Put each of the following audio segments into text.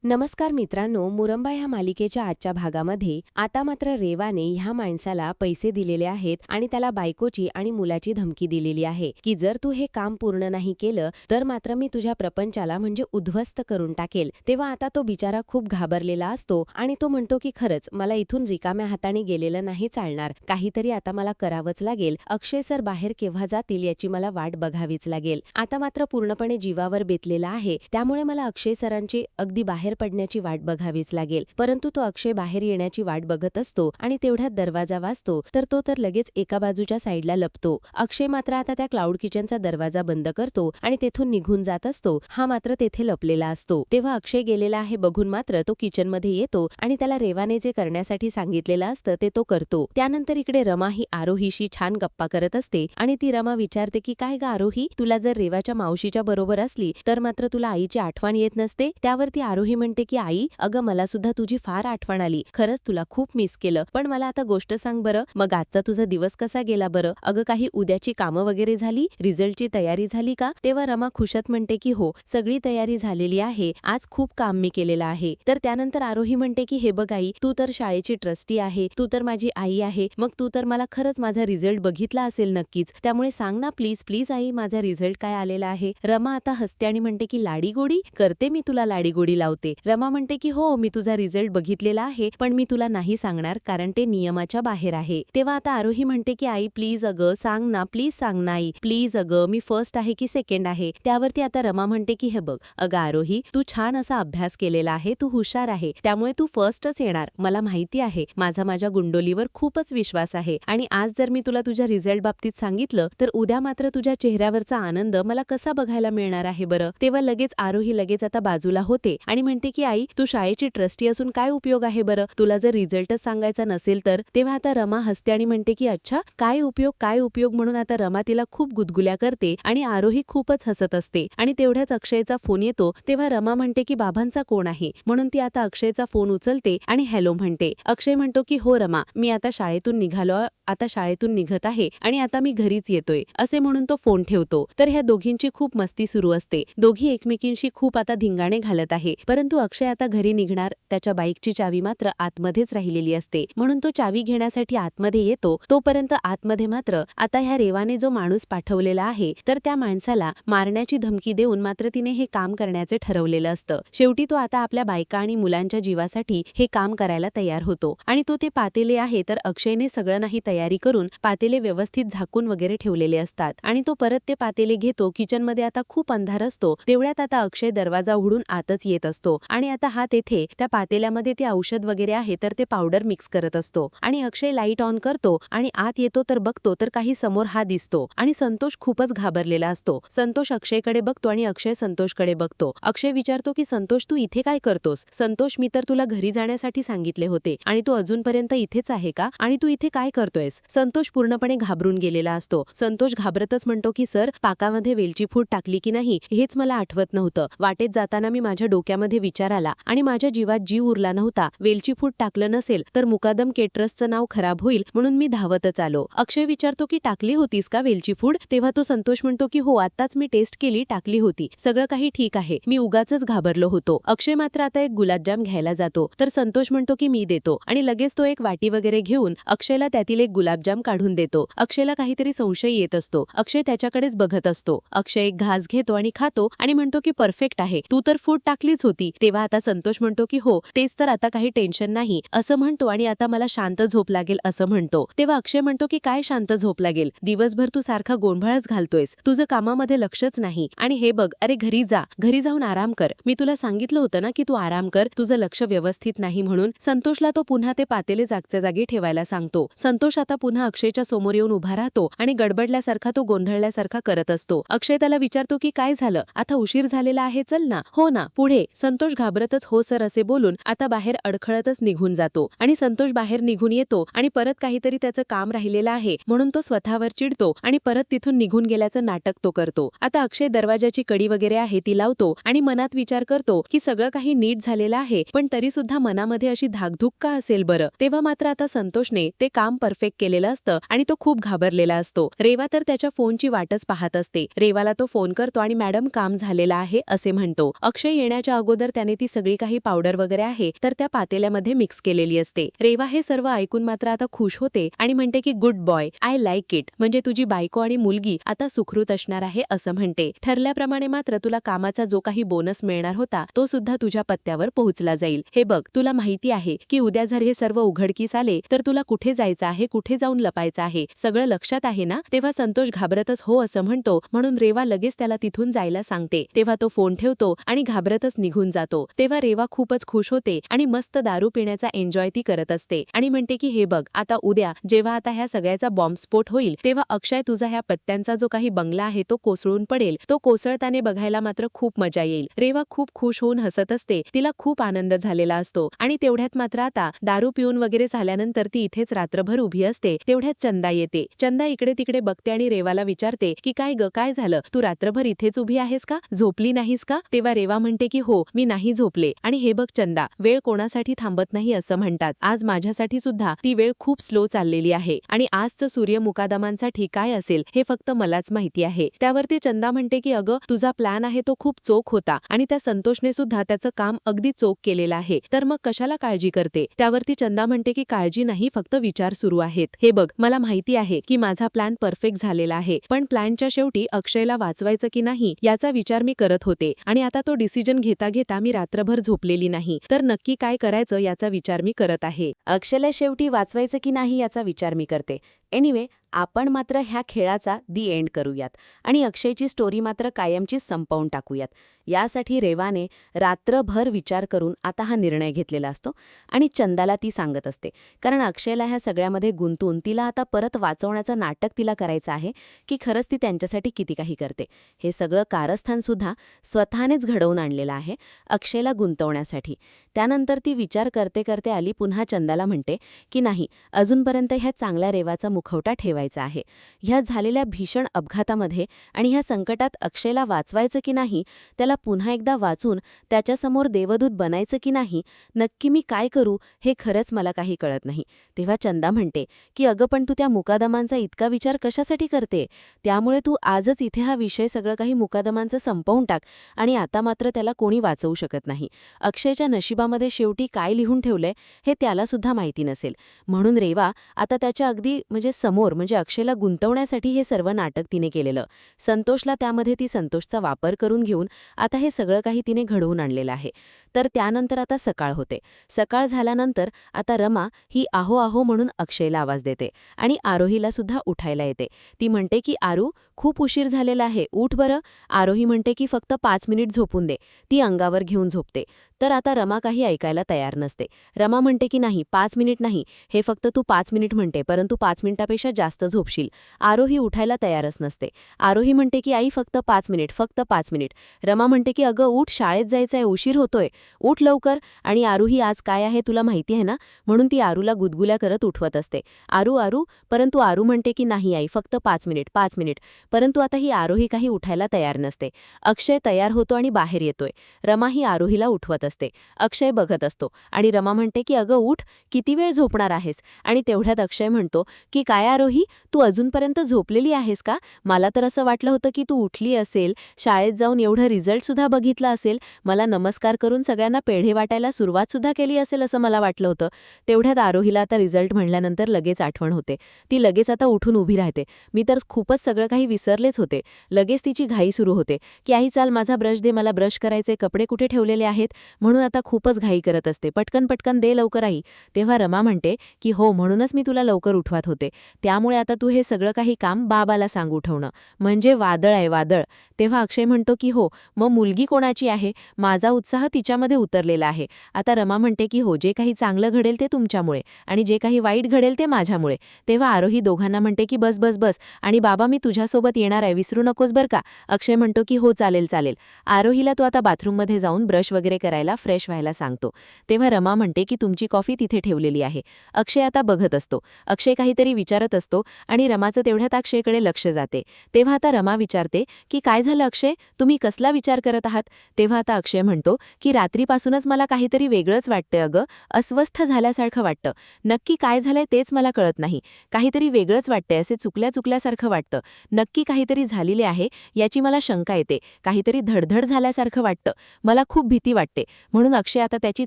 नमस्कार मित्रांनो, मुरंबा ह्या मालिकेच्या आजच्या भागामध्ये आता मात्र रेवाने ह्या माणसाला पैसे दिलेले आहेत आणि त्याला बायकोची आणि मुलाची धमकी दिलेली आहे की जर तू हे काम पूर्ण नाही केलं तर मात्र मी तुझ्या प्रपंचाला म्हणजे उद्ध्वस्त करून टाकेल। तेव्हा आता तो बिचारा खूप घाबरलेला असतो आणि तो म्हणतो की खरंच मला इथून रिकाम्या हाताने गेलेलं नाही चालणार, काहीतरी आता मला करावंच लागेल। अक्षय सर बाहेर केव्हा जातील याची मला वाट बघावीच लागेल। आता मात्र पूर्णपणे जीवावर बेतलेला आहे, त्यामुळे मला अक्षय सरांची अगदी बाहेर पडण्याची वाट बघावीच लागेल। परंतु तो अक्षय बाहेर येण्याची वाट बघत असतो आणि तेवढ्यात दरवाजा वाजतो तर तो लगेच एका बाजूच्या साईडला लपतो। अक्षय मात्र आता त्या क्लाउड किचनचा दरवाजा बंद करतो आणि तेथून निघून जात असतो, हा मात्र तेथे लपलेला असतो। तेव्हा अक्षय गेलेला आहे बघून मात्र तो किचन मध्ये येतो आणि त्याला रेवाने जे करण्यासाठी सांगितलेलं असतं ते तो करतो। त्यानंतर इकडे रमा ही आरोहीशी छान गप्पा करत असते आणि ती रमा विचारते की काय ग आरोही, तुला जर रेवाच्या मावशीच्या बरोबर असली तर मात्र तुला आईची आठवण येत नसते? त्यावरती आरोही म्हणते की आई अगं मला सुद्धा तुझी फार आठवण आली, खरंच तुला खूप मिस केलं। पण मला आता गोष्ट सांग बरं, मग आजचा तुझा दिवस कसा गेला बरं? अगं काही उद्याची कामं वगैरे झाली, रिझल्टची तयारी झाली का? तेव्हा रमा खुशात म्हणते की हो सगळी तयारी झालेली आहे, आज खूप काम मी केलेलं आहे। तर त्यानंतर आरोही म्हणते की हे बघ आई, तू तर शाळेची ट्रस्टी आहे, तू तर माझी आई आहे, मग तू तर मला खरंच माझा रिझल्ट बघितला असेल नक्कीच, त्यामुळे सांग ना प्लीज प्लीज आई माझा रिझल्ट काय आलेला आहे। रमा आता हसते आणि म्हणते की लाडीगोडी करते, मी तुला लाडीगोडी लावते। रमा म्हणते की हो मी तुझा रिझल्ट बघितलेला आहे, पण मी तुला नाही सांगणार कारण ते नियमाच्या बाहेर आहे। तेव्हा आता आरोही म्हणते की आई प्लीज अगं सांग ना, प्लीज सांग ना आई, प्लीज अगं मी फर्स्ट आहे की सेकंड आहे? त्यावरती आता रमा म्हणते की हे बघ अगं आरोही, तू छान असा अभ्यास केलेला आहे, तू हुशार आहे, त्यामुळे तू फर्स्टच येणार, मला माहिती आहे, माझ्या गुंडोलीवर खूपच विश्वास आहे। आणि आज जर मी तुला तुझ्या रिझल्ट बाबतीत सांगितलं तर उद्या मात्र तुझ्या चेहऱ्यावरचा आनंद मला कसा बघायला मिळणार आहे बरं? तेव्हा लगेच आरोही लगेच आता बाजूला होते आणि म्हणते की आई तू शाळेची ट्रस्टी असून काय उपयोग आहे बरं, तुला जर रिझल्टच सांगायचा नसेल तर? तेव्हा आता रमा हसते आणि म्हणते की अच्छा काय उपयोग म्हणून आता रमा तिला खूप गुदगुल्या करते आणि आरोही खूपच हसत असते। आणि तेवढ्याच अक्षयचा फोन येतो, तेव्हा रमा म्हणते की बाबांचा कोण आहे, म्हणून ती आता अक्षयचा फोन उचलते आणि हॅलो म्हणते। अक्षय म्हणतो की हो रमा, मी आता शाळेतून निघत आहे आणि आता मी घरीच येतोय असे म्हणून तो फोन ठेवतो। तर ह्या दोघींची खूप मस्ती सुरू असते, दोघी एकमेकींशी खूप आता धिंगाणे घालत आहे। परंतु अक्षय आता घरी निघणार, त्याच्या बाईकची चावी मात्र आतमध्येच राहिलेली असते, म्हणून तो चावी घेण्यासाठी आतमध्ये येतो। तोपर्यंत आतमध्ये मात्र आता ह्या रेवाने जो माणूस पाठवलेला आहे तर त्या माणसाला मारण्याची धमकी देऊन मात्र तिने हे काम करण्याचे ठरवलेलं असतं। शेवटी तो आता आपल्या बायका आणि मुलांच्या जीवासाठी हे काम करायला तयार होतो आणि तो ते पातेले आहे तर अक्षयने सगळं नाही तयारी करून पातेले व्यवस्थित झाकून वगैरे ठेवलेले असतात आणि तो परत ते पातेले घेतो। किचनमध्ये आता खूप अंधार असतो, तेवढ्यात आता अक्षय दरवाजा उघडून आतच येत असतो आणि आता हा तेथे त्या पातेल्यामध्ये ते औषध वगैरे आहे तर ते पावडर मिक्स करत असतो आणि अक्षय लाईट ऑन करतो आणि आत येतो तर बघतो तर काही समोर हा दिसतो आणि संतोष खूपच घाबरलेला असतो। संतोष अक्षयकडे बघतो आणि अक्षय संतोषकडे बघतो। अक्षय विचारतो की संतोष तू इथे काय करतोस? संतोष मी तर तुला घरी जाण्यासाठी सांगितले होते आणि तू अजूनपर्यंत इथेच आहे का, आणि तू इथे काय करतोयस? संतोष पूर्णपणे घाबरून गेलेला असतो। संतोष घाबरतच म्हणतो की सर पाकामध्ये वेलची फूड टाकली की नाही हेच मला आठवत नव्हतं, वाटेत जाताना मी माझ्या डोक्यामध्ये विचार आला आणि माझ्या जीवात जीव उरला नव्हता, वेलची फूड टाकलं नसेल तर मुकादम केटरसचं नाव खराब होईल म्हणून मी धावतच आलो। अक्षय विचारतो की टाकली होतीस का वेलची फूड? तेव्हा तो संतोष म्हणतो की हो आत्ताच मी टेस्ट केली, टाकली होती, सगळं काही ठीक आहे, मी उगाचच घाबरलो होतो। अक्षय मात्र आता एक गुलाबजाम घ्यायला जातो तर संतोष म्हणतो की मी देतो आणि लगेच तो एक वाटी वगैरे घेऊन अक्षयला त्यातील एक गुलाबजाम काढून देतो। अक्षयला काहीतरी संशय येत असतो, अक्षय त्याच्याकडेच बघत असतो। अक्षय एक घास घेतो आणि खातो आणि म्हणतो की परफेक्ट आहे, तू तर फूड टाकलीच होती। तेव्हा आता संतोष म्हणतो की हो तेच तर, आता काही टेन्शन नाही असं म्हणतो आणि आता मला शांत झोप लागेल असं म्हणतो। तेव्हा अक्षय म्हणतो की काय शांत झोप लागेल, दिवसभर तू सारखा गोंधळच घालतोयस, तुझं कामामध्ये लक्षच नाही, आणि हे बघ अरे घरी जा, घरी जाऊन आराम कर, मी तुला सांगितलं होतं ना की तू आराम कर, तुझं लक्ष व्यवस्थित नाही म्हणून। संतोषला तो पुन्हा ते पातेले जागच्या जागी ठेवायला सांगतो। संतोष आता पुन्हा अक्षयच्या समोर येऊन उभा राहतो आणि गडबडल्यासारखा तो गोंधळल्यासारखा करत असतो। अक्षय त्याला विचारतो की काय झालं, आता उशीर झालेला आहे, चल ना। हो ना पुढे? संतोष घाबरतच हो सर असे बोलून आता बाहेर अडखळतच निघून जातो आणि संतोष बाहेर निघून येतो आणि परत काहीतरी त्याचं काम राहिलेलं आहे म्हणून तो स्वतःवर चिडतो आणि परत तिथून निघून गेल्याचं नाटक तो करतो। आता अक्षय दरवाजाची कडी वगैरे आहे ती लावतो आणि मनात विचार करतो की सगळं काही नीट झालेलं आहे, पण तरी सुद्धा मनामध्ये अशी धाकधूक का असेल बरं? तेव्हा मात्र आता संतोषने ते काम परफेक्ट केलेलं असतं आणि तो खूप घाबरलेला असतो। रेवा तर त्याच्या फोनची वाटच पाहत असते। रेवाला तो फोन करतो आणि मॅडम काम झालेलं आहे असे म्हणतो। अक्षय येण्याच्या अगोदर त्याने ती सगळी काही पावडर वगैरे आहे तर त्या पातेल्यामध्ये मिक्स केलेली असते. रेवा हे सर्व ऐकून मात्र आता खुश होते आणि म्हणते की good boy, I like it, म्हणजे तुझी बायको आणि मुलगी आता सुखरूत असणार आहे असं म्हणते. ठरल्याप्रमाणे मात्र तुला कामाचा जो काही बोनस मिळणार होता तो सुद्धा तुझ्या पत्त्यावर पोहोचला जाईल. हे बघ, तुला माहिती आहे की उद्या जर हे सर्व उघडकीस आले तर तुला कुठे जायचं आहे, कुठे जाऊन लपायचं आहे, सगळं लक्षात आहे ना? तेव्हा संतोष घाबरतच हो असं म्हणतो, म्हणून रेवा लगेच त्याला तिथून जायला सांगते. तेव्हा तो फोन ठेवतो आणि घाबरतच निघून जातो. तेव्हा रेवा खूपच खुश होते आणि मस्त दारू पिण्याचा एन्जॉय ती करत असते आणि म्हणते की हे बघ, आता उद्या जेव्हा आता ह्या सगळ्याचा बॉम्बस्फोट होईल तेव्हा अक्षय तुझा ह्या पत्त्यांचा जो काही बंगला आहे तो कोसळून पडेल. तो कोसळताना बघायला मात्र खूप मजा येईल. रेवा खूप खुश होऊन हसत असते. तिला खूप आनंद झालेला असतो आणि तेवढ्यात मात्र आता दारू पिऊन वगैरे झाल्यानंतर ती इथेच रात्रभर उभी असते. तेवढ्यात चंदा येते. चंदा इकडे तिकडे बघते आणि रेवाला विचारते की काय ग, काय झालं, तू रात्रभर इथेच उभी आहेस का, झोपली नाहीस का? तेव्हा रेवा म्हणते की हो, मी नाही झोपले. आणि हे बघ चंदा, वेळ कोणासाठी थांबत नाही असं म्हणतात. आज माझ्यासाठी सुद्धा ती वेळ खूप स्लो चाललेली आहे आणि आजचं सूर्य मुकादमांसाठी काय असेल हे फक्त मलाच माहिती आहे. त्यावरती चंदा म्हणते की अगं, तुझा प्लॅन आहे तो खूप चोख होता आणि त्या संतोषने सुद्धा त्याचं काम अगदी चोख केलेलं आहे, तर मग कशाला काळजी करते? त्यावरती चंदा म्हणते की काळजी नाही, फक्त विचार सुरू आहेत. हे बघ, मला माहिती आहे की माझा प्लॅन परफेक्ट झालेला आहे, पण प्लॅनच्या शेवटी अक्षयला वाचवायचं की नाही याचा विचार मी करत होते आणि आता तो डिसिजन घेता घेता मी रात्रभर झोपलेली नाही, तर नक्की काय करायचं याचा विचार मी करत आहे. अक्षयला शेवटी वाचवायचं की नाही याचा विचार मी करते. एनिवे, आपण मात्र ह्या खेळाचा दी एंड करूयात आणि अक्षयची स्टोरी मात्र कायमचीच संपवून टाकूयात. यासाठी रेवाने रात्रभर विचार करून आता हा निर्णय घेतलेला असतो आणि चंदाला ती सांगत असते, कारण अक्षयला ह्या सगळ्यामध्ये गुंतून तिला आता परत वाचवण्याचं नाटक तिला करायचं आहे की खरंच ती त्यांच्यासाठी किती काही करते. हे सगळं कारस्थानसुद्धा स्वतःनेच घडवून आणलेलं आहे अक्षयला गुंतवण्यासाठी. त्यानंतर ती विचार करते करते आली पुन्हा चंदाला म्हणते की नाही, अजूनपर्यंत ह्या चांगल्या रेवाचा मुखवटा ठेवायचा आहे. ह्या झालेल्या भीषण अपघातामध्ये आणि ह्या संकटात अक्षयला वाचवायचं की नाही, त्याला पुन्हा एकदा वाचून त्याच्यासमोर देवदूत बनायचं की नाही, नक्की मी काय करू हे खरंच मला काही कळत नाही. तेव्हा चंदा म्हणते की अगं, पण तू त्या मुकादमांचा इतका विचार कशासाठी करते? त्यामुळे तू आजच इथे हा विषय सगळं काही मुकादमांचं संपवून टाक आणि आता मात्र त्याला कोणी वाचवू शकत नाही. अक्षयच्या नशिबामध्ये शेवटी काय लिहून ठेवलंय हे त्याला सुद्धा माहिती नसेल. म्हणून रेवा आता त्याच्या अगदी समोर अक्षयला गुंतवण्यासाठी हे सर्व नाटक तिने केलेलं. संतोषला त्यामध्ये ती संतोषचा वापर करून घेऊन आता हे सगळं काही तिने घडवून आणलेलं आहे. तर त्यानंतर आता सकाळ होते. सकाळ झाल्यानंतर आता रमा ही आहो आहो म्हणून अक्षयला आवाज देते आणि आरोहीला सुद्धा उठायला येते. ती म्हणते की आरू, खूप उशीर झालेला आहे, उठ बरं. आरोही म्हणते की फक्त 5 मिनिट झोपून दे. ती अंगावर घेऊन झोपते. तर आता रमा काही ऐकायला तयार नसते. रमा म्हणते की नाही, 5 मिनिट नाही, हे फक्त तू 5 मिनिट म्हणते, परंतु 5 मिनिटापेक्षा जास्त झोपशील. आरोही उठायला तयारच नसते. आरोही म्हणते की आई, फक्त 5 मिनिट, फक्त 5 मिनिट. रमा म्हणते की अगं उठ, शाळेत जायचंय, उशीर होतोय, उठ लवकर. आणि आरोही आज काय आहे तुला माहिती आहे ना, म्हणून ती आरूला गुदगुल्या करत उठवत असते. आरू आरू, परंतु आरू म्हणते की नाही आई, फक्त 5 मिनिट, 5 मिनिट. परंतु आता ही आरोही काही उठायला तयार नसते. अक्षय तयार होतो आणि बाहेर येतोय. रमा ही आरोहीला उठवत असते. अक्षय बघत असतो आणि रमा म्हणते की अगं उठ, किती वेळ झोपणार आहेस? आणि तेवढ्यात अक्षय म्हणतो की काय आरोही, तू अजूनपर्यंत झोपलेली आहेस का? मला तर असं वाटलं होतं की तू उठली असेल, शाळेत जाऊन एवढं रिझल्ट सुद्धा बघितला असेल, मला नमस्कार करून सगळ्यांना पेढे वाटायला सुरुवात सुद्धा केली असेल असं मला वाटलं होतं. तेवढ्यात आरोहीला आता रिझल्ट म्हणल्यानंतर लगेच आठवण होते. ती लगेच आता उठून उभी राहते. मी तर खूपच सगळं काही विसरलेच होते. लगेच तिची घाई सुरू होते की आई चाल, माझा ब्रश दे, मला ब्रश करायचे, कपडे कुठे ठेवलेले आहेत, म्हणून आता खूपच घाई करत असते. पटकन पटकन दे लवकर आई. तेव्हा रमा म्हणते की हो, म्हणूनच मी तुला लवकर उठवत होते. त्यामुळे आता तू हे सगळं काही काम बाबाला सांग उठवणं, म्हणजे वादळ आहे, वादळ. तेव्हा अक्षय म्हणतो की हो, मग मुलगी कोणाची आहे? माझा उत्साह तिच्यामध्ये उतरलेला आहे. आता रमा म्हणते की हो, जे काही चांगलं घडेल ते तुमच्यामुळे आणि जे काही वाईट घडेल ते माझ्यामुळे. तेव्हा आरोही दोघांना म्हणते की बस बस बस, आणि बाबा मी तुझ्यासोबत येणार आहे, विसरू नकोस बरं का. अक्षय म्हणतो की हो चालेल चालेल. आरोहीला तो आता बाथरूममध्ये जाऊन ब्रश वगैरे करायला, फ्रेश व्हायला सांगतो. तेव्हा रमा म्हणते की तुमची कॉफी तिथे ठेवलेली आहे. अक्षय आता बघत असतो. अक्षय काहीतरी विचारत असतो आणि रमाचं तेवढ्यात अक्षयकडे लक्ष जाते. तेव्हा आता रमा विचारते की काय झालं अक्षय, तुम्ही कसला विचार करत आहात? तेव्हा आता अक्षय म्हणतो की रात्रीपासूनच मला काहीतरी वेगळंच वाटतंय अगं, अस्वस्थ झाल्यासारखं वाटतं. नक्की काय झालंय तेच मला कळत नाही. काहीतरी वेगळंच वाटतंय, असे चुकल्यासारखं वाटतं. नक्की काहीतरी झालेले आहे याची मला शंका येते. काहीतरी धडधड झाल्यासारखं वाटतं. मला खूप भीती वाटते. म्हणून अक्षय आता त्याची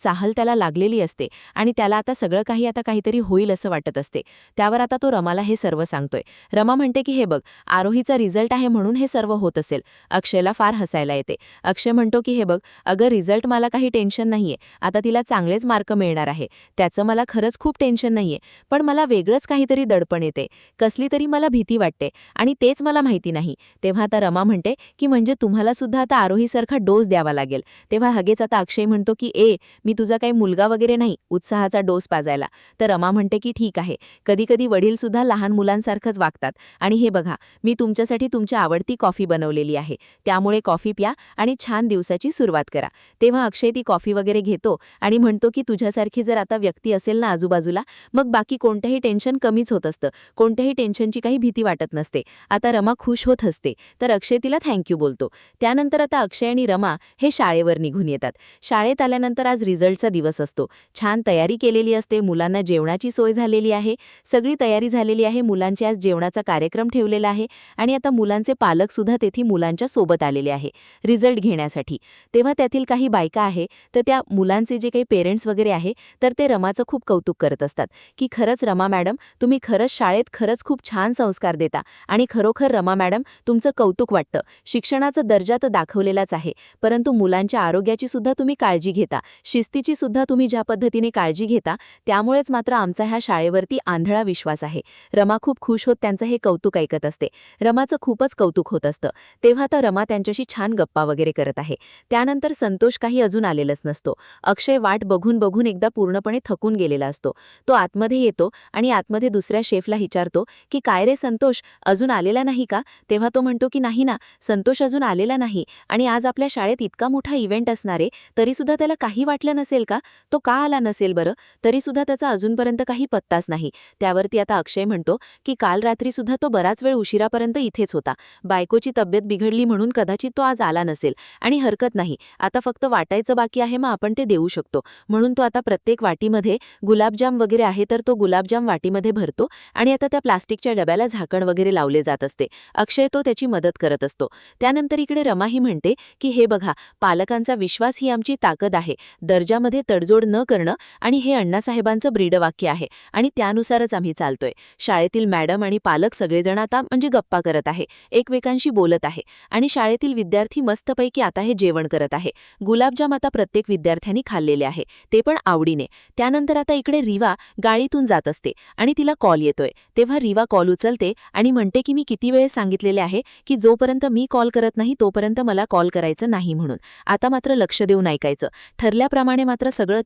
चाहल त्याला लागलेली असते आणि त्याला आता सगळं काही आता काहीतरी होईल असं वाटत असते. त्यावर आता तो रमाला हे सर्व सांगतोय. रमा म्हणते की हे बघ, आरोहीचा रिझल्ट आहे म्हणून हे सर्व होत असेल. अक्षयला फार हसायला येते. अक्षय म्हणतो की हे बघ, अगं रिझल्ट मला काही टेन्शन नाहीये. आता तिला चांगलेच मार्क मिळणार आहे. त्याचं मला खरंच खूप टेन्शन नाहीये. पण मला वेगळंच काहीतरी दडपण येते. कसली तरी मला भीती वाटते आणि तेच मला माहिती नाही. तेव्हा आता रमा म्हणते की म्हणजे तुम्हाला सुद्धा आता आरोहीसारखा डोस द्यावा लागेल. तेव्हा हगेच आता अक्षय म्हणतो की मी तुझा काही मुलगा वगैरे नाही, उत्साहाचा डोस पाजायला. तर रमा म्हणते की ठीक आहे. कधी कधी वडील सुद्धा लहान मुलांसारखंच वागतात. आणि हे बघा, मी तुमच्यासाठी तुमची आवडती कॉफी बनवलेली आहे. त्यामुळे कॉफी प्या आणि छान दिवसाची सुरुवात करा. तेव्हा अक्षय ती कॉफी वगैरे घेतो आणि म्हणतो की तुझ्यासारखी जर आता व्यक्ती असेल ना आजूबाजूला, मग बाकी कोणतंही टेन्शन कमीच होत असतं. कोणत्याही टेन्शनची काही भीती वाटत नसते. आता रमा खुश होत असते. तर अक्षय तिला थँक्यू बोलतो. त्यानंतर आता अक्षय आणि रमा हे शाळेवर निघून येतात. शाळेत आल्यानंतर आज रिझल्टचा दिवस असतो. छान तयारी केलेली असते. मुलांना जेवणाची सोय झालेली आहे. सगळी तयारी झालेली आहे. मुलांचे आज जेवणाचा कार्यक्रम ठेवलेला आहे आणि आता मुलांचे पालक सुद्धा तेथे मुलांच्या सोबत आलेले आहे रिझल्ट घेण्यासाठी. तेव्हा त्यातील काही बायका आहे तर त्या मुलांचे जे काही पेरेंट्स वगैरे आहे तर ते रमाचं खूप कौतुक करत असतात की खरंच रमा मॅडम, तुम्ही खरंच शाळेत खरंच खूप छान संस्कार देता आणि खरोखर रमा मॅडम तुमचं कौतुक वाटतं. शिक्षणाचा दर्जा तर दाखवलेलाच आहे, परंतु मुलांच्या आरोग्याची सुद्धा तुम्ही काळजी घेता, शिस्तीची सुद्धा तुम्ही ज्या पद्धतीने काळजी घेता, त्यामुळेच मात्र आमचा ह्या शाळेवरती आंधळा विश्वास आहे. रमा खूप खुश होत त्यांचं हे कौतुक ऐकत असते. रमाचं खूपच कौतुक होत असतं. तेव्हा तर रमा त्यांच्याशी छान गप्पा वगैरे करत आहे. त्यानंतर संतोष काही अजून आलेलाच नसतो. अक्षय वाट बघून बघून एकदा पूर्णपणे थकून गेलेला असतो. तो आतमध्ये येतो आणि आतमध्ये दुसऱ्या शेफला विचारतो की काय रे संतोष, अजून आलेला नाही का? तेव्हा तो म्हणतो की नाही ना, संतोष अजून आलेला नाही आणि आज आपल्या शाळेत इतका मोठा इव्हेंट असणारे तरीसुद्धा त्याला काही वाटलं नसेल का? तो का आला नसेल बरं? तरीसुद्धा त्याचा अजूनपर्यंत काही पत्ताच नाही. त्यावरती आता अक्षय म्हणतो की काल रात्री सुद्धा तो बराच वेळ उशिरापर्यंत इथेच होता. बायकोची तब्येत बिघडली म्हणून कदाचित तो आज आला नसेल आणि हरकत नाही, आता फक्त वाटायचं बाकी आहे, मग आपण ते देऊ शकतो. म्हणून तो आता प्रत्येक वाटीमध्ये गुलाबजाम वगैरे आहे तर तो गुलाबजाम वाटीमध्ये भरतो आणि आता त्या प्लास्टिकच्या डब्याला झाकण वगैरे लावले जात असते. अक्षय तो त्याची मदत करत असतो. त्यानंतर इकडे रमा ही म्हणते की हे बघा, पालकांचा विश्वास ही आमची ताकद आहे. दर्जामध्ये तडजोड न करणं आणि हे अण्णासाहेबांचं ब्रीडवाक्य आहे आणि त्यानुसारच आम्ही चालतोय. शाळेतील मॅडम आणि पालक सगळेजण आता म्हणजे गप्पा करत आहे, एकमेकांशी बोलत आहे आणि शाळेतील विद्यार्थी मस्तपैकी आता हे जेवण करत आहे. गुलाबजाम आता प्रत्येक विद्यार्थ्यांनी खाल्लेले आहे, ते पण आवडीने. त्यानंतर आता इकडे रिवा गाडीतून जात असते आणि तिला कॉल येतोय. तेव्हा रिवा कॉल उचलते आणि म्हणते की मी किती वेळेस सांगितलेले आहे की जोपर्यंत मी कॉल करत नाही तोपर्यंत मला कॉल करायचं नाही म्हणून. आता मात्र लक्ष देऊन ऐकायचं. ठरल्याप्रमाणे मात्र सगळं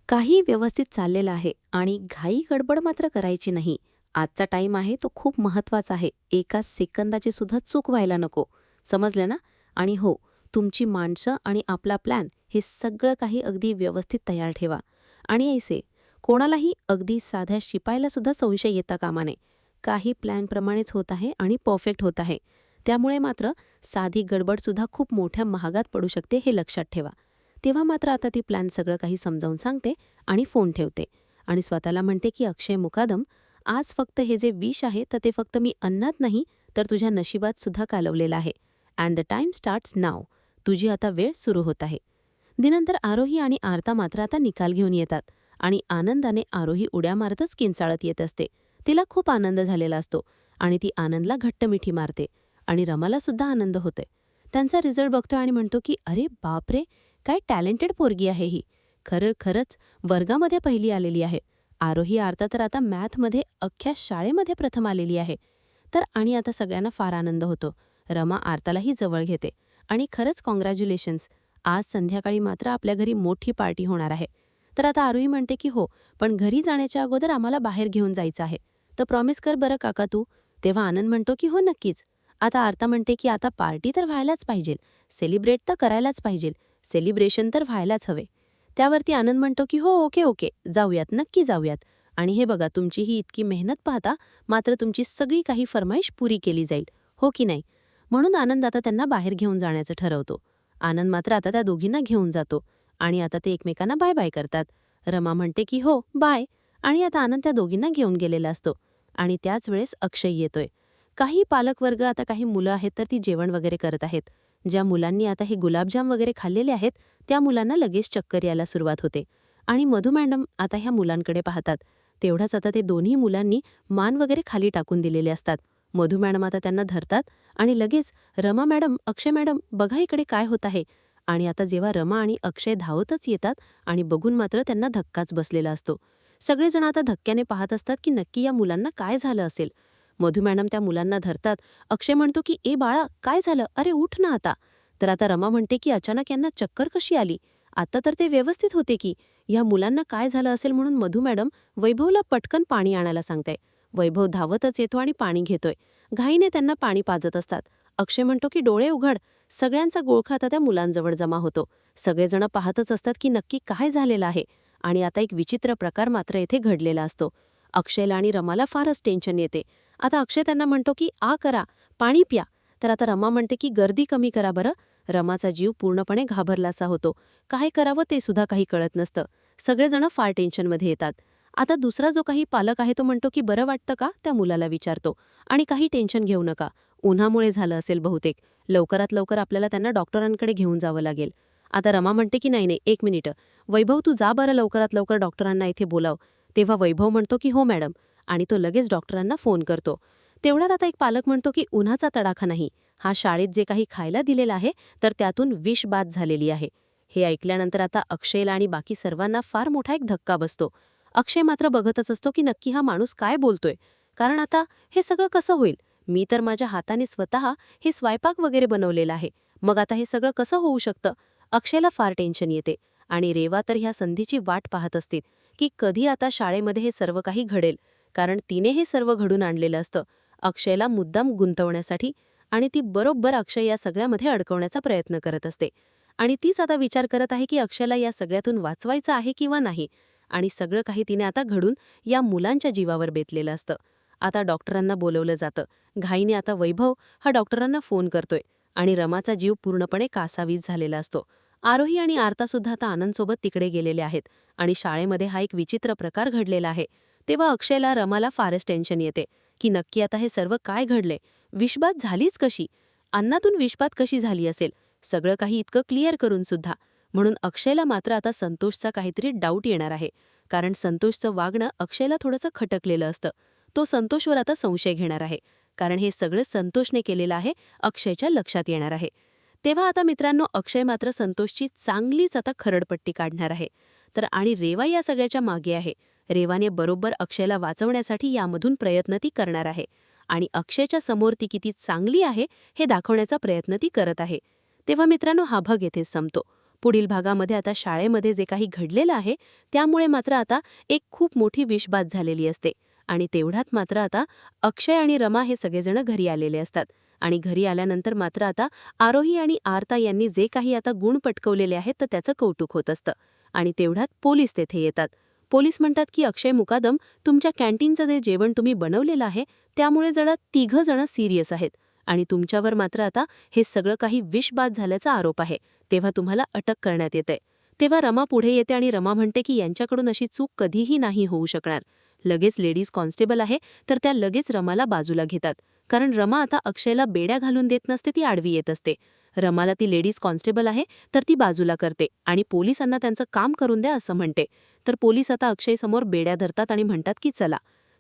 काही व्यवस्थित चाललेलं आहे आणि घाई गडबड मात्र करायची नाही. आजचा टाईम आहे तो खूप महत्त्वाचा आहे. एका सेकंदाची सुद्धा चूक व्हायला नको. समजलं ना? आणि हो, तुमची माणसं आणि आपला प्लॅन हे सगळं काही अगदी व्यवस्थित तयार ठेवा. आणि ऐसे कोणालाही अगदी साध्या शिपायाला सुद्धा संशय येता कामा नये. काही प्लॅनप्रमाणेच होत आहे आणि परफेक्ट होत आहे. त्यामुळे मात्र साधी गडबडसुद्धा खूप मोठ्या महागात पडू शकते, हे लक्षात ठेवा. तेव्हा मात्र आता ती प्लॅन सगळं काही समजावून सांगते आणि फोन ठेवते आणि स्वतःला म्हणते की अक्षय मुकादम, आज फक्त हे जे विष आहे तर ते फक्त मी अन्नात नाही तर तुझ्या नशिबात सुद्धा कालवलेलं आहे. अँड द टाइम स्टार्ट्स नाव. तुझी आता वेळ सुरू होत आहे. दिनंतर आरोही आणि आरता मात्र आता निकाल घेऊन येतात आणि आनंदाने आरोही उड्या मारतच किंचाळत येत असते. तिला खूप आनंद झालेला असतो आणि ती आनंदला घट्ट मिठी मारते आणि रमाला सुद्धा आनंद होतोय. त्यांचा रिझल्ट बघतोय आणि म्हणतो की अरे बापरे, काय टॅलेंटेड पोरगी आहे ही. खरंच वर्गामध्ये पहिली आलेली आहे. आरोही आरता तर आता मॅथमध्ये अख्ख्या शाळेमध्ये प्रथम आलेली आहे. तर आणि आता सगळ्यांना फार आनंद होतो. रमा आरतालाही जवळ घेते आणि खरंच कॉंग्रॅच्युलेशन्स. आज संध्याकाळी मात्र आपल्या घरी मोठी पार्टी होणार आहे. तर आता आरोही म्हणते की हो, पण घरी जाण्याच्या अगोदर आम्हाला बाहेर घेऊन जायचं आहे. तर प्रॉमिस कर बरं काका तू. तेव्हा आनंद म्हणतो की हो नक्कीच. आता आरता म्हणते की आता पार्टी तर व्हायलाच पाहिजे, सेलिब्रेट तर करायलाच पाहिजे, सेलिब्रेशन तर व्हायलाच हवे. त्यावरती आनंद म्हणतो की हो ओके जाऊयात, नक्की जाऊयात. आणि हे बघा, तुमची ही इतकी मेहनत पाहता मात्र तुमची सगळी काही फरमाईश पुरी केली जाईल, हो की नाही? म्हणून आनंद आता त्यांना बाहेर घेऊन जाण्याचं ठरवतो. आनंद मात्र आता त्या दोघींना घेऊन जातो आणि आता ते एकमेकांना बाय बाय करतात. रमा म्हणते की हो बाय, आणि आता आनंद त्या दोघींना घेऊन गेलेला असतो. आणि त्याच वेळेस अक्षय येतोय. काही पालकवर्ग, आता काही मुलं आहेत तर ती जेवण वगैरे करत आहेत. ज्या मुलांनी आता हे गुलाबजाम वगैरे खाल्लेले आहेत त्या मुलांना लगेच चक्कर यायला सुरुवात होते. आणि मधू मॅडम आता ह्या मुलांकडे पाहतात. तेवढ्याच आता ते दोन्ही मुलांनी मान वगैरे खाली टाकून दिलेले असतात. मधू मॅडम आता त्यांना धरतात आणि लगेच रमा मॅडम, अक्षय मॅडम, बघा इकडे काय होत आहे. आणि आता जेव्हा रमा आणि अक्षय धावतच येतात आणि बघून मात्र त्यांना धक्काच बसलेला असतो. सगळेजण आता धक्क्याने पाहत असतात की नक्की या मुलांना काय झालं असेल. मधू मॅडम त्या मुलांना धरतात. अक्षय म्हणतो की ए बाळा, काय झालं, अरे उठ ना आता. तर आता रमा म्हणते की अचानक यांना चक्कर कशी आली, आता तर ते व्यवस्थित होते की. या मुलांना काय झालं असेल म्हणून मधू मॅडम वैभवला पटकन पाणी आणायला सांगते. वैभव धावतच येतो आणि पाणी घेतोय. घाईने त्यांना पाणी पाजत असतात. अक्षय म्हणतो की डोळे उघड. सगळ्यांचा गोळखा आता त्या मुलांजवळ जमा होतो. सगळेजण पाहतच असतात की नक्की काय झालेलं आहे. आणि आता एक विचित्र प्रकार मात्र येथे घडलेला असतो. अक्षयला आणि रमाला फारच टेन्शन येते. आता अक्षय त्यांना म्हणतो की करा, पाणी प्या. तर आता रमा म्हणते की गर्दी कमी करा बरं. रमाचा जीव पूर्णपणे घाबरलासा होतो. काय करावं ते सुद्धा काही कळत नसतं. सगळेजण फार टेन्शनमध्ये येतात. आता दुसरा जो काही पालक आहे तो म्हणतो की बरं वाटतं का, त्या मुलाला विचारतो. आणि काही टेन्शन घेऊ नका, उन्हामुळे झालं असेल बहुतेक, लवकरात लवकर आपल्याला त्यांना डॉक्टरांकडे घेऊन जावं लागेल. आता रमा म्हणते की नाही नाही, एक मिनिट, वैभव तू जा बरं लवकरात लवकर डॉक्टरांना इथे बोलाव. तेव्हा वैभव म्हणतो की हो मॅडम, आणि तो लगेच डॉक्टरांना फोन करतो. तेवढ्यात आता एक पालक म्हणतो की उन्हाचा तडाखा नाही, हा शाळेत जे काही खायला दिलेला आहे तर त्यातून विषबाध झालेली आहे. हे ऐकल्यानंतर आता अक्षयला आणि बाकी सर्वांना फार मोठा एक धक्का बसतो. अक्षय मात्र बघतच असतो की नक्की हा माणूस काय बोलतोय, कारण आता हे सगळं कसं होईल. मी तर माझ्या हाताने स्वतः हे स्वयंपाक वगैरे बनवलेलं आहे, मग आता हे सगळं कसं होऊ शकतं. अक्षयला फार टेन्शन येते. आणि रेवा तर ह्या संधीची वाट पाहत असते की कधी आता शाळेमध्ये हे सर्व काही घडेल, कारण तिने हे सर्व घडून आणलेलं असतं अक्षयला मुद्दाम गुंतवण्यासाठी. आणि ती बरोबर अक्षय या सगळ्यामध्ये अडकवण्याचा प्रयत्न करत असते. आणि तीच आता विचार करत आहे की अक्षयला या सगळ्यातून वाचवायचं आहे किंवा नाही. आणि सगळं काही तिने आता घडून या मुलांच्या जीवावर बेतलेलं असतं. आता डॉक्टरांना बोलवलं जातं. घाईने आता वैभव हा डॉक्टरांना फोन करतोय. आणि रमाचा जीव पूर्णपणे कासावीस झालेला असतो. आरोही आणि आरतासुद्धा आता आनंदसोबत तिकडे गेलेले आहेत. आणि शाळेमध्ये हा एक विचित्र प्रकार घडलेला आहे. तेव्हा अक्षयला रमाला फारच टेन्शन येते की नक्की आता हे सर्व काय घडले, विषबाध झालीच कशी, अन्नातून विषबाध कशी झाली असेल, सगळं काही इतकं क्लिअर करून सुद्धा. म्हणून अक्षयला मात्र आता संतोषचा काहीतरी डाऊट येणार आहे, कारण संतोषचं वागणं अक्षयला थोडंसं खटकलेलं असतं. तो संतोषवर आता संशय घेणार आहे, कारण हे सगळं संतोषने केलेलं आहे अक्षयच्या लक्षात येणार आहे. तेव्हा आता मित्रांनो, अक्षय मात्र संतोषची चांगलीच आता खरडपट्टी काढणार आहे. तर आणि रेवा या सगळ्याच्या मागे आहे. रेवाने बरोबर अक्षयला वाचवण्यासाठी यामधून प्रयत्न ती करणार आहे. आणि अक्षयच्या समोर ती किती चांगली आहे हे दाखवण्याचा प्रयत्न ती करत आहे. तेव्हा मित्रांनो, हा भाग येथेच संपतो. पुढील भागामध्ये आता शाळेमध्ये जे काही घडलेलं आहे त्यामुळे मात्र आता एक खूप मोठी विषबाध झालेली असते. आणि तेवढ्यात मात्र आता अक्षय आणि रमा हे सगळेजण घरी आलेले असतात. आणि घरी आल्यानंतर मात्र आता आरोही आणि आरता यांनी जे काही आता गुण पटकवलेले आहेत तर त्याचं कौतुक होत असतं. आणि तेवढ्यात पोलीस तेथे येतात. पोलीस म्हणतात की अक्षय मुकादम, तुमच्या कॅन्टीनचं जे जेवण तुम्ही बनवलेलं आहे त्यामुळे जरा 3 जण सिरियस आहेत. आणि तुमच्यावर मात्र आता हे सगळं काही विषबाध झाल्याचा आरोप आहे. तेव्हा तुम्हाला अटक करण्यात येते. तेव्हा रमा पुढे येते आणि रमा म्हणते की यांच्याकडून अशी चूक कधीही नाही होऊ शकणार. लगेच लेडीज कॉन्स्टेबल आहे तर त्या लगेच रमाला बाजूला घेतात, कारण रमा आता अक्षयला बेड्या घालून देत नसते, ती आडवी येत असते. रमाला ती लेडीज कॉन्स्टेबल आहे तर ती बाजूला करते आणि पोलिसांना त्यांचं काम करून द्या असं म्हणते. तर पोलीस आता अक्षयसमोर बेड्या धरतात आणि म्हणतात की चला.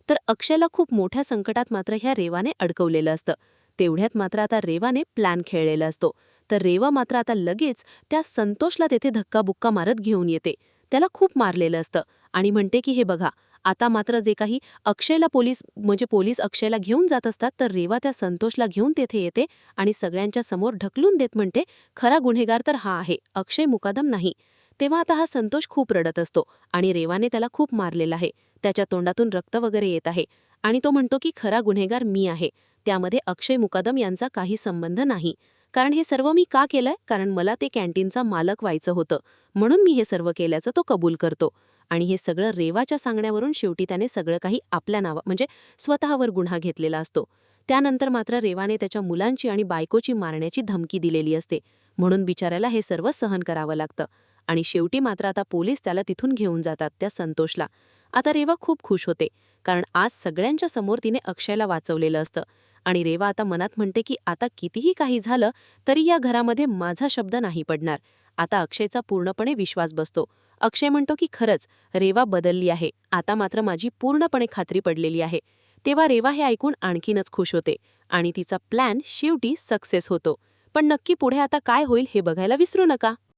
तर अक्षयला खूप मोठ्या संकटात मात्र ह्या रेवाने अडकवलेलं असतं. तेवढ्यात मात्र आता रेवाने प्लॅन खेळलेला असतो. तर रेवा मात्र आता लगेच त्या संतोषला तेथे धक्काबुक्का मारत घेऊन येते. त्याला खूप मारलेलं असतं आणि म्हणते की हे बघा, आता मात्र जे काही अक्षयला पोलीस अक्षयला घेऊन जात असतात तर रेवा त्या संतोषला घेऊन तेथे येते आणि सगळ्यांच्या समोर ढकलून देत म्हणते, खरा गुन्हेगार तर हा आहे, अक्षय मुकादम नाही. तेव्हा आता हा संतोष खूप रडत असतो आणि रेवाने त्याला खूप मारलेलं आहे. त्याच्या तोंडातून रक्त वगैरे येत आहे आणि तो म्हणतो की खरा गुन्हेगार मी आहे, त्यामध्ये अक्षय मुकादम यांचा काही संबंध नाही. कारण हे सर्व मी का केलंय, कारण मला ते कॅन्टीनचा मालक व्हायचं होतं, म्हणून मी हे सर्व केल्याचं तो कबूल करतो. आणि हे सगळं रेवाच्या सांगण्यावरून शेवटी त्याने सगळं काही आपल्या म्हणजे स्वतःवर गुन्हा घेतलेला असतो. त्यानंतर मात्र रेवाने त्याच्या मुलांची आणि बायकोची मारण्याची धमकी दिलेली असते, म्हणून बिचाऱ्याला हे सर्व सहन करावं लागतं. आणि शेवटी मात्र आता पोलीस त्याला तिथून घेऊन जातात त्या संतोषला. आता रेवा खूप खुश होते, कारण आज सगळ्यांच्या समोर तिने अक्षयला वाचवलेलं असतं. आणि रेवा आता मनात म्हणते की आता कितीही काही झालं तरी या घरामध्ये माझा शब्द नाही पडणार. आता अक्षयचा पूर्णपणे विश्वास बसतो. अक्षय म्हणतो की खरंच रेवा बदलली आहे, आता मात्र माझी पूर्णपणे खात्री पडलेली आहे. तेव्हा रेवा हे ऐकून आणखीनच खुश होते आणि तिचा प्लॅन शेवटी सक्सेस होतो. पण नक्की पुढे आता काय होईल हे बघायला विसरू नका.